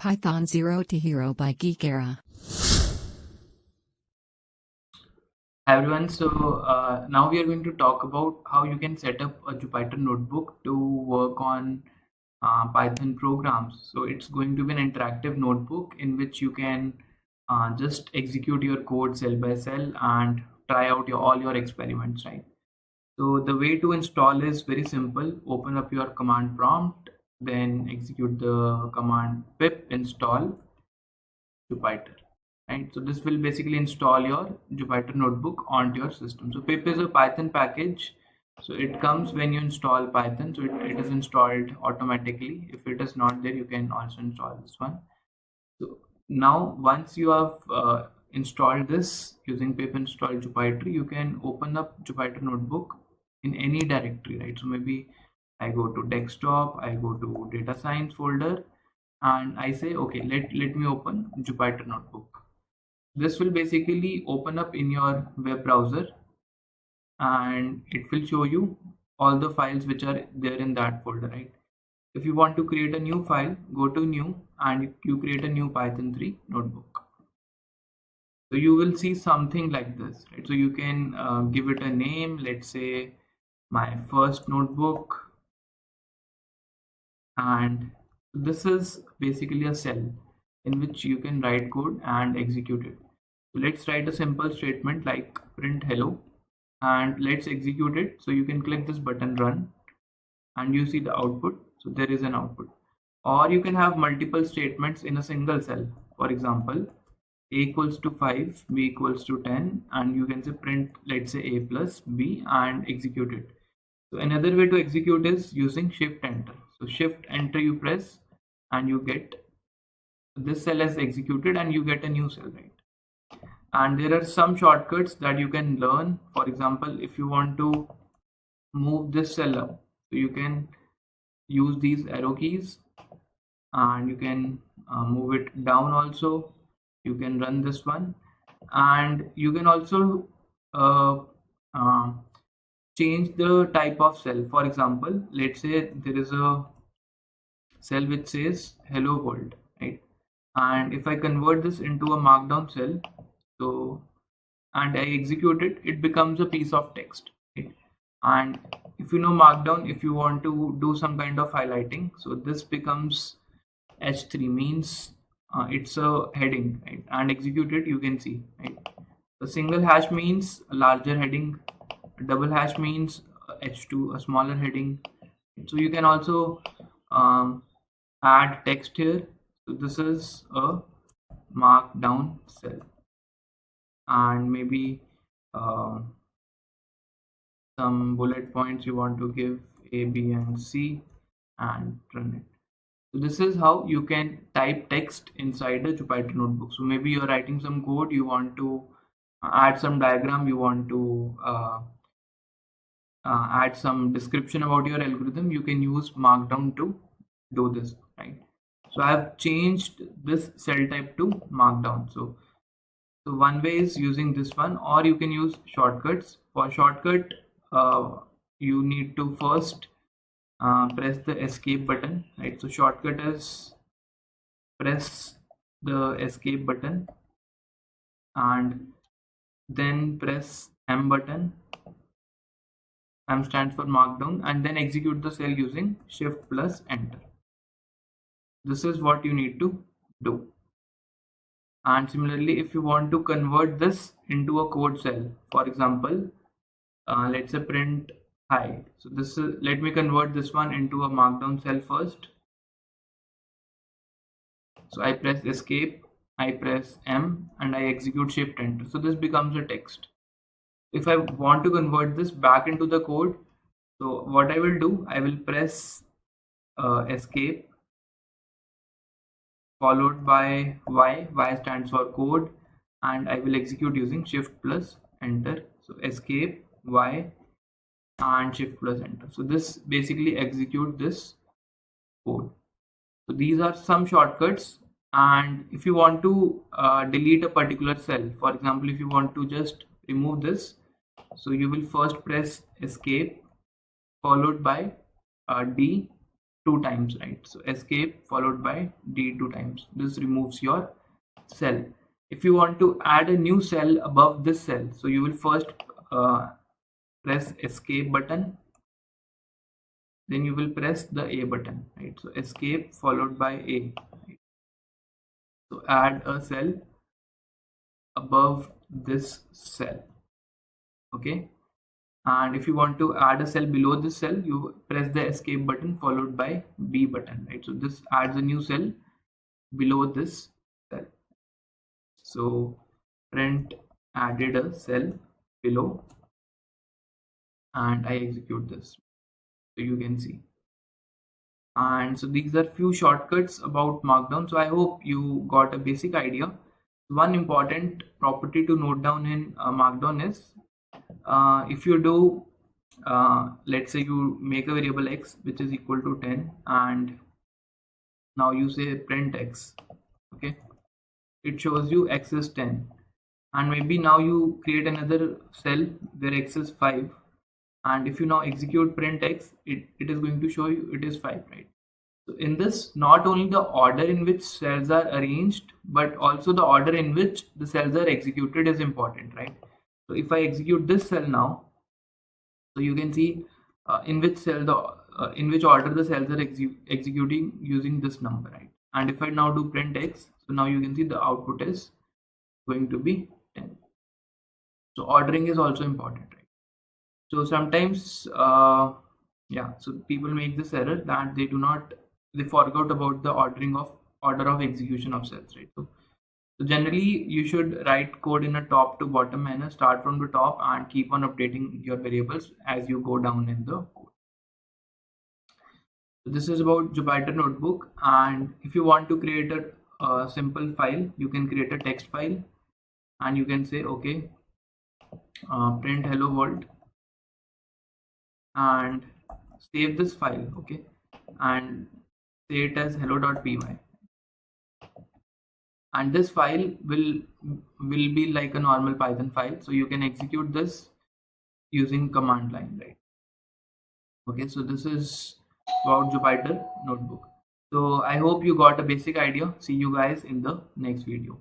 Python 0 to Hero by Geekera. Hi everyone, so now we are going to talk about how you can set up a Jupyter notebook to work on Python programs. So it's going to be an interactive notebook in which you can just execute your code cell by cell and try out all your experiments, right? So the way to install is very simple. Open up your command prompt, then execute the command pip install Jupyter. Right, so this will basically install your Jupyter notebook onto your system. So pip is a Python package, so it comes when you install Python, so it is installed automatically. If it is not there, you can also install this one. So now once you have installed this using pip install Jupyter, you can open up Jupyter notebook in any directory, right? So maybe I go to desktop, I go to data science folder, and I say okay, let me open Jupyter notebook. This will basically open up in your web browser and it will show you all the files which are there in that folder, right? If you want to create a new file, go to new and you create a new Python 3 notebook. So you will see something like this, right? So you can give it a name, let's say my first notebook, and this is basically a cell in which you can write code and execute it. So let's write a simple statement like print hello and let's execute it. So you can click this button run and you see the output. So there is an output. Or you can have multiple statements in a single cell. For example, a equals to 5, b equals to 10, and you can say print, let's say a plus b, and execute it. So another way to execute is using shift enter. So shift enter you press and you get this cell is executed and you get a new cell, right? And there are some shortcuts that you can learn. For example, if you want to move this cell up, so you can use these arrow keys and you can move it down also. You can run this one and you can also change the type of cell. For example, let's say there is a cell which says hello world, right? And if I convert this into a markdown cell, so and I execute it, it becomes a piece of text, right? And if you know markdown, if you want to do some kind of highlighting, so this becomes h3, means it's a heading, right? And execute it, you can see, right? The single hash means a larger heading, a double hash means h2, a smaller heading. So you can also add text here. So this is a markdown cell, and maybe some bullet points you want to give A, B, and C, and run it. So this is how you can type text inside a Jupyter notebook. So maybe you're writing some code, you want to add some diagram, you want to add some description about your algorithm, you can use markdown to do this, right? So I have changed this cell type to markdown. So one way is using this one, or you can use shortcuts. For shortcut, you need to first press the escape button, right? So shortcut is press the escape button and then press M button. M stands for markdown, and then execute the cell using shift plus enter. This is what you need to do. And similarly, if you want to convert this into a code cell, for example, let's say print hi. So this is, let me convert this one into a markdown cell first. So I press escape, I press M, and I execute shift enter. So this becomes a text. If I want to convert this back into the code, so what I will do, I will press escape followed by Y stands for code, and I will execute using shift plus enter. So escape Y and shift plus enter. So this basically execute this code. So these are some shortcuts. And if you want to delete a particular cell, for example, if you want to just remove this, so you will first press escape followed by D, two times, right? So escape followed by D two times. This removes your cell. If you want to add a new cell above this cell, so you will first press escape button, then you will press the A button, right? So escape followed by A, right? So add a cell above this cell, okay? And if you want to add a cell below this cell, you press the escape button followed by B button, right? So this adds a new cell below this cell. So print added a cell below, and I execute this, so you can see. And so these are few shortcuts about markdown. So I hope you got a basic idea. One important property to note down in markdown is if you do let's say you make a variable x which is equal to 10, and now you say print x, okay, it shows you x is 10, and maybe now you create another cell where x is 5, and if you now execute print x, it is going to show you it is 5, right? So in this, not only the order in which cells are arranged, but also the order in which the cells are executed is important, right? So if I execute this cell now, so you can see in which cell in which order the cells are executing using this number, right? And if I now do print x, so now you can see the output is going to be 10. So ordering is also important, right? So sometimes yeah, so people make this error that they forgot about the order of execution of cells, right? So generally you should write code in a top to bottom manner, start from the top and keep on updating your variables as you go down in the code. So this is about Jupyter Notebook, and if you want to create a simple file, you can create a text file and you can say okay, print hello world, and save this file, okay, and say it as hello.py, and this file will be like a normal Python file, so you can execute this using command line, right? Okay, so this is about Jupyter Notebook. So I hope you got a basic idea. See you guys in the next video.